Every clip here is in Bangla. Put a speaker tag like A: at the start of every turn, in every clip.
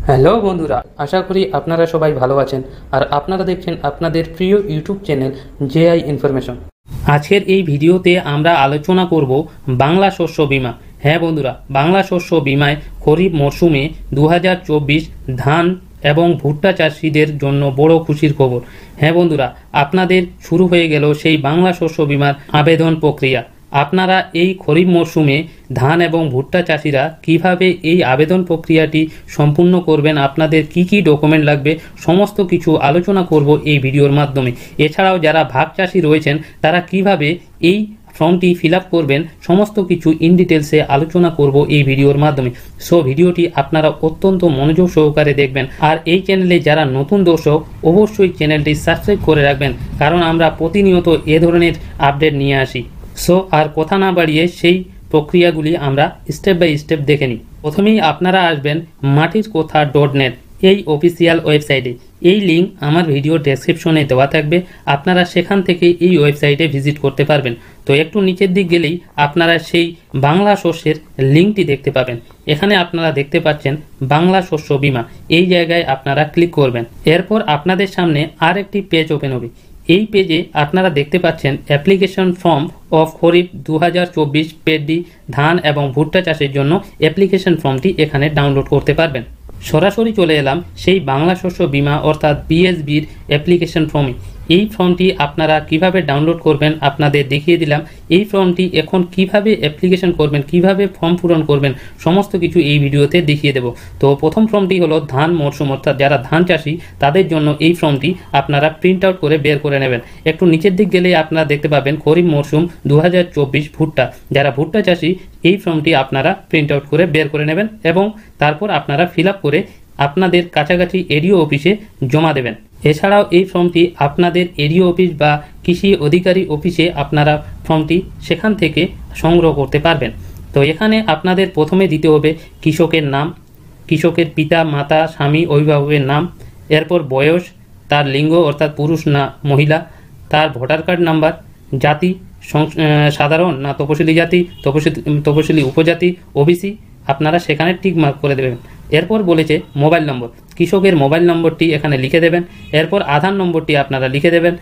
A: হ্যালো বন্ধুরা, আশা করি আপনারা সবাই ভালো আছেন আর আপনারা দেখছেন আপনাদের প্রিয় ইউটিউব চ্যানেল জেআই ইনফরমেশন। আজকের এই ভিডিওতে আমরা আলোচনা করব বাংলা শস্য বীমা। হ্যাঁ বন্ধুরা, বাংলা শস্য বীমায় খরিফ মরশুমে 2024 ধান এবং ভুট্টা চাষিদের জন্য বড় খুশির খবর। হ্যাঁ বন্ধুরা, আপনাদের শুরু হয়ে গেল সেই বাংলা শস্য বীমার আবেদন প্রক্রিয়া। আপনারা এই খরিফ মরশুমে ধান এবং ভুট্টা চাষিরা কিভাবে এই আবেদন প্রক্রিয়াটি সম্পূর্ণ করবেন, আপনাদের কি কি ডকুমেন্ট লাগবে, সমস্ত কিছু আলোচনা করব এই ভিডিওর মাধ্যমে। এছাড়াও যারা ভাগ চাষি রয়েছেন তারা কিভাবে এই ফর্মটি ফিল আপ করবেন, সমস্ত কিছু ইন ডিটেলসে আলোচনা করব এই ভিডিওর মাধ্যমে। সো ভিডিওটি আপনারা অত্যন্ত মনোযোগ সহকারে দেখবেন। আর এই চ্যানেলে যারা নতুন দর্শক অবশ্যই চ্যানেলটি সাবস্ক্রাইব করে রাখবেন, কারণ আমরা প্রতিনিয়ত এ ধরনের আপডেট নিয়ে আসি। সো আর কথা না বাড়িয়ে সেই প্রক্রিয়াগুলি আমরা স্টেপ বাই স্টেপ দেখে নিই। প্রথমেই আপনারা আসবেন matirkotha.net এই অফিসিয়াল ওয়েবসাইটে। এই লিঙ্ক আমার ভিডিও ডেসক্রিপশনে দেওয়া থাকবে, আপনারা সেখান থেকে এই ওয়েবসাইটে ভিজিট করতে পারবেন। তো একটু নিচের দিক গেলেই আপনারা সেই বাংলা শস্যের লিঙ্কটি দেখতে পাবেন। এখানে আপনারা দেখতে পাচ্ছেন বাংলা শস্য বীমা, এই জায়গায় আপনারা ক্লিক করবেন। এরপর আপনাদের সামনে আর একটি পেজ ওপেন হবে। এই পেজে আপনারা দেখতে পাচ্ছেন application form of kharif 2024 paddy ধান এবং ভুট্টা চাষের জন্য অ্যাপ্লিকেশন ফর্মটি এখানে ডাউনলোড করতে পারবেন। সরাসরি চলে এলাম সেই বাংলা শস্য বীমা অর্থাৎ বিএসবির অ্যাপ্লিকেশন ফর্মে। এই ফর্মটি আপনারা কিভাবে ডাউনলোড করবেন আপনাদের দেখিয়ে দিলাম। এই ফর্মটি এখন কিভাবে অ্যাপ্লিকেশন করবেন, কিভাবে ফর্ম পূরণ করবেন, সমস্ত কিছু এই ভিডিওতে দেখিয়ে দেব। তো প্রথম ফর্মটি হলো ধান মরশুম, অর্থাৎ যারা ধান চাষি তাদের জন্য এই ফর্মটি আপনারা প্রিন্ট আউট করে বের করে নেবেন। একটু নিচের দিক গেলে আপনারা দেখতে পাবেন খরিফ মরশুম 2024 ভুট্টা, যারা ভুট্টা চাষি এই ফর্মটি আপনারা প্রিন্ট আউট করে বের করে নেবেন এবং তারপর আপনারা ফিল আপ করে আপনাদের কাছাকাছি এডিও অফিসে জমা দেবেন। এছাড়াও এই ফর্মটি আপনাদের এডিও অফিস বা কৃষি অধিকারী অফিসে আপনারা ফর্মটি সেখান থেকে সংগ্রহ করতে পারবেন। তো এখানে আপনাদের প্রথমে দিতে হবে কৃষকের নাম, কৃষকের পিতা মাতা স্বামী অভিভাবকের নাম, এরপর বয়স, তার লিঙ্গ অর্থাৎ পুরুষ না মহিলা, তার ভোটার কার্ড নাম্বার, জাতি সাধারণ না তপশিলি জাতি, তপশিলি উপজাতি, ওবিসি, আপনারা সেখানে টিক মার্ক করে দেবেন। এরপর বলেছে মোবাইল নম্বর, কৃষকের মোবাইল নম্বরটি এখানে লিখে দেবেন। এরপর আধার নম্বরটি আপনারা লিখে দেবেন।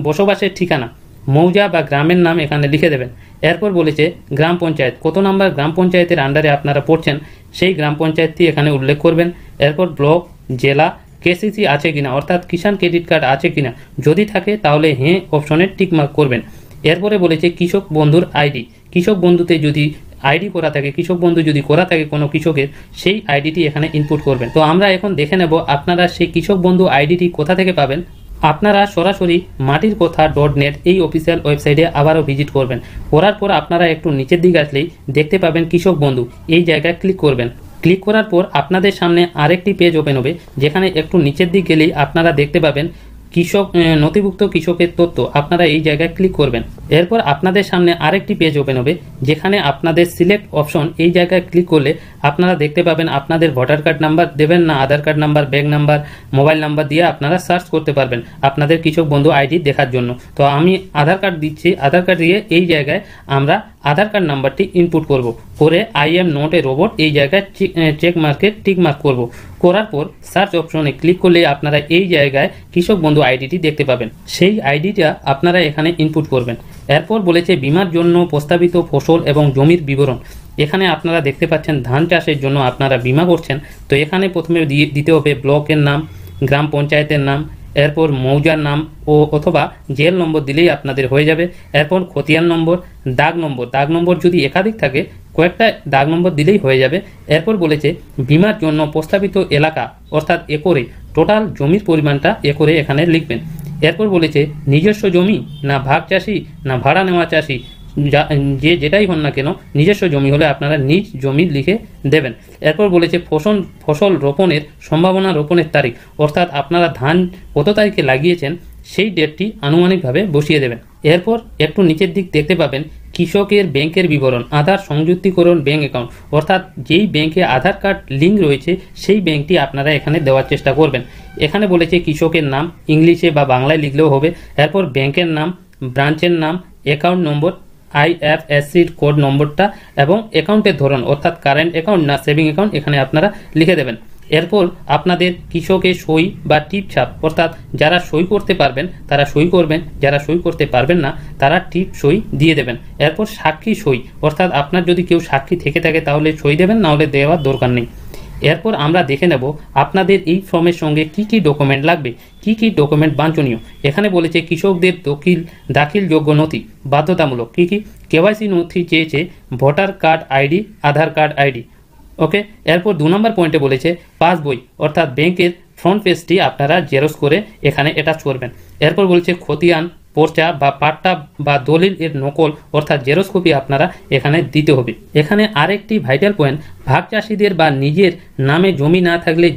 A: বসবাসের ঠিকানা, মৌজা বা গ্রামের নাম এখানে লিখে দেবেন। এরপর বলেছে গ্রাম পঞ্চায়েত, কত নাম্বার গ্রাম পঞ্চায়েতের আন্ডারে আপনারা পড়ছেন সেই গ্রাম পঞ্চায়েতটি এখানে উল্লেখ করবেন। এরপর ব্লক, জেলা, কেসিসি আছে কিনা অর্থাৎ কিষাণ ক্রেডিট কার্ড আছে কিনা, যদি থাকে তাহলে হ্যাঁ অপশনে টিক মার্ক করবেন। এরপরে বলেছে কৃষক বন্ধুর আইডি, কৃষক বন্ধুতে যদি আইডি করা থাকে, কৃষক বন্ধু যদি করা থাকে কোনো কৃষকের, সেই আইডিটি এখানে ইনপুট করবেন। তো আমরা এখন দেখে নেব আপনারা সেই কৃষক বন্ধু আইডিটি কোথা থেকে পাবেন। আপনারা সরাসরি matirkotha.net এই অফিসিয়াল ওয়েবসাইটে আবারও ভিজিট করবেন। করার পর আপনারা একটু নিচের দিকে আসলেই দেখতে পাবেন কৃষক বন্ধু, এই জায়গায় ক্লিক করবেন। ক্লিক করার পর আপনাদের সামনে আরেকটি পেজ ওপেন হবে, যেখানে একটু নিচের দিক গেলেই আপনারা দেখতে পাবেন কৃষক নথিভুক্ত কৃষকের তথ্য, আপনারা এই জায়গায় ক্লিক করবেন। এরপর আপনাদের সামনে আরেকটি পেজ ওপেন হবে, যেখানে আপনাদের সিলেক্ট অপশন, এই জায়গায় ক্লিক করলে আপনারা দেখতে পাবেন আপনাদের ভোটার কার্ড নাম্বার দেবেন না Aadhaar card number, bank number, mobile number দিয়ে আপনারা সার্চ করতে পারবেন আপনাদের কৃষক বন্ধু আইডি দেখার জন্য। তো আমি আধার কার্ড দিচ্ছি, আধার কার্ড দিয়ে এই জায়গায় আমরা আধার কার্ড নাম্বারটি ইনপুট করব, করে I am not a robot এই জায়গায় চেক মার্কে টিক মার্ক করব। করার পর সার্চ অপশনে ক্লিক করলে আপনারা এই জায়গায় কৃষক বন্ধু আইডিটি দেখতে পাবেন, সেই আইডিটা আপনারা এখানে ইনপুট করবেন। এরপর বলেছে বিমার জন্য প্রস্তাবিত ফসল এবং জমির বিবরণ। এখানে আপনারা দেখতে পাচ্ছেন ধান চাষের জন্য আপনারা বিমা করছেন, তো এখানে প্রথমে দিতে হবে ব্লকের নাম, গ্রাম পঞ্চায়েতের নাম, এরপর মৌজার নাম ও অথবা জেল নম্বর দিলেই আপনাদের হয়ে যাবে। এরপর খতিয়ান নম্বর, দাগ নম্বর যদি একাধিক থাকে কয়েকটা দাগ নম্বর দিলেই হয়ে যাবে। এরপর বলেছে বিমার জন্য প্রস্তাবিত এলাকা অর্থাৎ একরে, টোটাল জমির পরিমাণটা একরে এখানে লিখবেন। এরপর বলেছে নিজস্ব জমি না ভাগ চাষি না ভাড়া নেওয়া চাষি, যেটাই হন না কেন নিজস্ব জমি হলে আপনারা নিজ জমি লিখে দেবেন। এরপর বলেছে ফসল রোপণের সম্ভাবনা, রোপণের তারিখ অর্থাৎ আপনারা ধান কত তারিখে লাগিয়েছেন সেই ডেটটি আনুমানিকভাবে বসিয়ে দেবেন। এরপর একটু নিচের দিক দেখতে পাবেন কৃষকের ব্যাংকের বিবরণ, আধার সংযুক্তিকরণ ব্যাংক অ্যাকাউন্ট, অর্থাৎ যেই ব্যাংকে আধার কার্ড লিঙ্ক রয়েছে সেই ব্যাংকটি আপনারা এখানে দেওয়ার চেষ্টা করবেন। এখানে বলেছে কৃষকের নাম ইংলিশে বা বাংলায় লিখলেও হবে। এরপর ব্যাংকের নাম, ব্রাঞ্চের নাম, অ্যাকাউন্ট নম্বর, আইএফএসসির কোড নম্বরটা এবং অ্যাকাউন্টের ধরন অর্থাৎ কারেন্ট অ্যাকাউন্ট না সেভিং অ্যাকাউন্ট এখানে আপনারা লিখে দেবেন। এরপর আপনাদের কৃষকের সই বা টিপ ছাপ, অর্থাৎ যারা সই করতে পারবেন তারা সই করবেন, যারা সই করতে পারবেন না তারা টিপ সই দিয়ে দেবেন। এরপর সাক্ষী সই, অর্থাৎ আপনার যদি কেউ সাক্ষী থেকে থাকে তাহলে সই দেবেন, না হলে দেওয়ার দরকার নেই। এরপর আমরা দেখে নেব আপনাদের এই ফর্মের সঙ্গে কি কি ডকুমেন্ট লাগবে, কি কি ডকুমেন্ট বাঞ্ছনীয়। এখানে বলেছে কৃষকদের দাখিলযোগ্য নথি বাধ্যতামূলক, কি কি কেওয়াইসি নথি চেয়েছে ভোটার কার্ড আইডি, আধার কার্ড আইডি। ওকে, এরপর 2 নম্বর পয়েন্টে বলেছে পাসবই, অর্থাৎ ব্যাংকের ফ্রন্ট পেজটি আপনারা জেরক্স করে এখানে অ্যাটাচ করবেন। এরপর বলেছে খতিয়ান, পর্চা বা পাট্টা বা দলিল এর নকল, অর্থাৎ জেরক্স কপি আপনারা এখানে দিতে হবে। এখানে আরেকটি ভাইটাল পয়েন্ট, ভাগ চাষিদের বা নিজের নামে জমি না থাকলে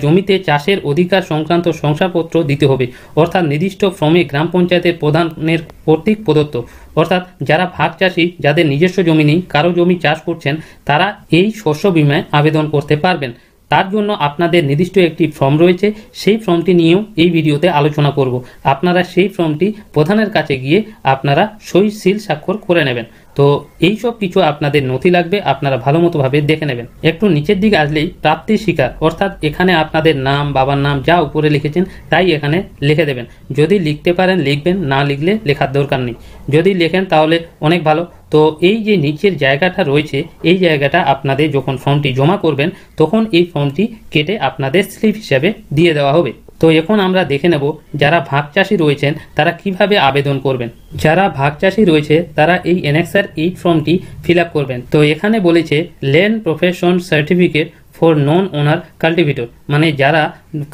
A: জমিতে চাষের অধিকার সংক্রান্ত শংসাপত্র দিতে হবে, অর্থাৎ নির্দিষ্ট ফর্মে গ্রাম পঞ্চায়েতের প্রধানের কর্তৃক প্রদত্ত। অর্থাৎ যারা ভাগ চাষি, যাদের নিজস্ব জমি নেই, কারো জমি চাষ করছেন, তারা এই শস্য বীমায় আবেদন করতে পারবেন। তার জন্য আপনাদের নির্দিষ্ট একটি ফর্ম রয়েছে, সেই ফর্মটি নিয়েও এই ভিডিওতে আলোচনা করব। আপনারা সেই ফর্মটি প্রধানের কাছে গিয়ে আপনারা সই সিল স্বাক্ষর করে নেবেন। তো এই সব কিছু আপনাদের নথি লাগবে, আপনারা ভালো মতোভাবে দেখে নেবেন। একটু নিচের দিকে আসলেই প্রাপ্তি স্বীকার, অর্থাৎ এখানে আপনাদের নাম, বাবার নাম যা উপরে লিখেছেন তাই এখানে লিখে দেবেন। যদি লিখতে পারেন লিখবেন, না লিখলে লেখার দরকার নেই। যদি লেখেন তাহলে অনেক ভালো। তো এই যে নিচের জায়গাটা রয়েছে, এই জায়গাটা আপনাদের যখন ফর্মটি জমা করবেন তখন এই ফর্মটি কেটে আপনাদের স্লিপ হিসাবে দিয়ে দেওয়া হবে। তো এখন আমরা দেখে নেব যারা ভাগ চাষি রয়েছেন তারা কিভাবে আবেদন করবেন। যারা ভাগ চাষি রয়েছে তারা এই অ্যানেক্সার 8 ফর্মটি ফিল আপ করবেন। তো এখানে বলেছে land profession certificate for non owner cultivator, মানে যারা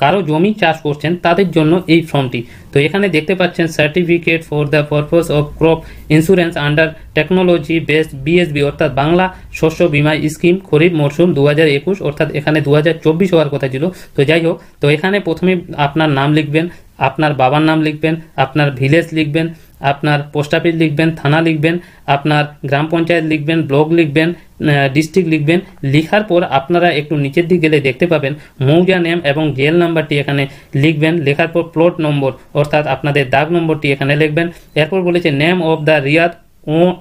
A: কারো জমি চাষ করছেন তাদের জন্য এই ফর্মটি। তো এখানে দেখতে পাচ্ছেন certificate for the purpose of crop insurance under technology based BSB, অর্থাৎ বাংলা শস্য বীমা স্কিম খরিফ মরশুম 2021, অর্থাৎ এখানে 2024 হওয়ার কথা ছিল। তো যাই হোক, তো এখানে প্রথমে আপনার নাম লিখবেন, আপনার বাবার নাম লিখবেন, আপনার ভিলেজ লিখবেন, আপনার পোস্ট অফিস লিখবেন, থানা লিখবেন, আপনার গ্রাম পঞ্চায়েত লিখবেন, ব্লক লিখবেন, ডিস্ট্রিক্ট লিখবেন। লেখার পর আপনারা একটু নিচের দিকে গেলে দেখতে পাবেন মৌজা নেম এবং জেল নাম্বারটি এখানে লিখবেন। লেখার পর প্লট নম্বর, অর্থাৎ আপনাদের দাগ নম্বরটি এখানে লিখবেন। এরপর বলেছে name of the raiyat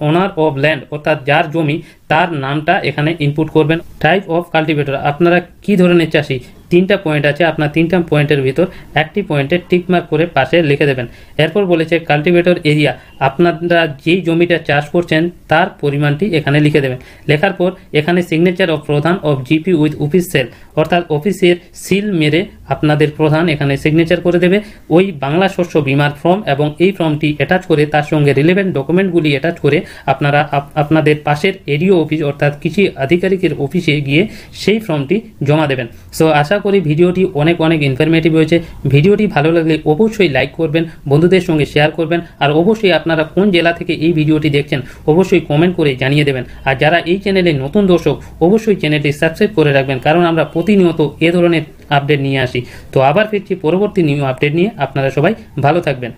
A: owner of land, অর্থাৎ যার জমি তার নামটা এখানে ইনপুট করবেন। টাইপ অফ কাল্টিভেটর, আপনারা কি ধরনের চাষি, 3টা পয়েন্ট আছে, আপনার 3টা পয়েন্টের ভিতর একটি পয়েন্টে টিকমার্ক করে পাশে লিখে দেবেন। এরপর বলেছে কাল্টিভেটর এরিয়া, আপনারা যেই জমিটা চাষ করছেন তার পরিমাণটি এখানে লিখে দেবেন। লেখার পর এখানে সিগনেচার অফ প্রধান of GP with office seal, অর্থাৎ অফিসের সিল মেরে আপনাদের প্রধান এখানে সিগনেচার করে দেবে ওই বাংলা শস্য বীমার ফর্ম, এবং এই ফর্মটি অ্যাটাচ করে তার সঙ্গে রিলেভেন্ট ডকুমেন্টগুলি অ্যাটাচ করে আপনারা আপনাদের পাশের এডিও অফিস অর্থাৎ কৃষি আধিকারিকের অফিসে গিয়ে সেই ফর্মটি জমা দেবেন। সো আশা করি ভিডিওটি অনেক ইনফরমেটিভ হয়েছে। ভিডিওটি ভালো লাগলে অবশ্যই লাইক করবেন, বন্ধুদের সঙ্গে শেয়ার করবেন, আর অবশ্যই আপনারা কোন জেলা থেকে এই ভিডিওটি দেখছেন অবশ্যই কমেন্ট করে জানিয়ে দেবেন। আর যারা এই চ্যানেলে নতুন দর্শক অবশ্যই চ্যানেলটি সাবস্ক্রাইব করে রাখবেন, কারণ আমরা প্রতিনিয়ত এ ধরনের আপডেট নিয়ে আসি। তো আবার ফিরছি পরবর্তী নিউ আপডেট নিয়ে, আপনারা সবাই ভালো থাকবেন।